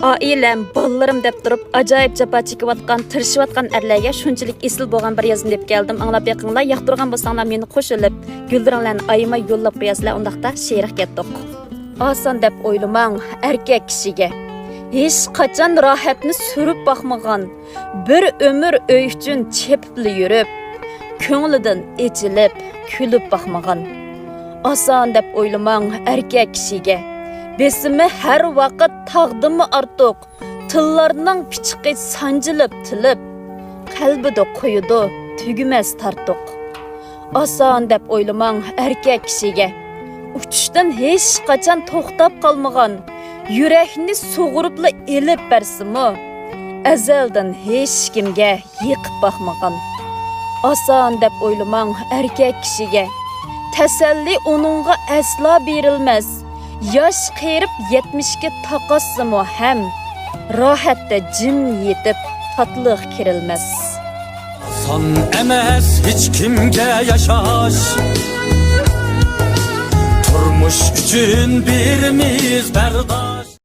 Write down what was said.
Ailem, balalarım dep durup, acayip japa çekivatkan, tırışıvatkan erlerge şunçilik esil boğan bir yazın dep geldim. Anlap yakınlar, yaktırgan bolsanglar meni qo'shilib, güldürünglarni ayıma yollab qo'yasizlar, undaqda şe'riq ketdik. Oson dep o'ylamang, erkek kishiga hech qachon rohatni surib boqmagan, bir umr uy uchun chepibli yurib, ko'nglidan echilib, kulib boqmagan. Oson dep o'ylamang, erkek kishiga besimi her vaqt taqdimi ortiq, tillarning pichiqi sanjilib tilib, qalbida qo'yidi tugumas tartiq. Oson dep o'ylamang, erkek kishiga uchishdan hech qachon to'xtab qolmagan, yurakni sug'uribla elib bersimi, azaldan hech kimga yiqib boqmagan. Oson dep o'ylamang, erkek kishiga tasalli uningga aslo berilmas. Yaş qerib 70 ga taqassimi ham rohatda jim yetib tatliq kirilmas. Son emas hech kimga yashash, turmush uchun birimiz bardosh.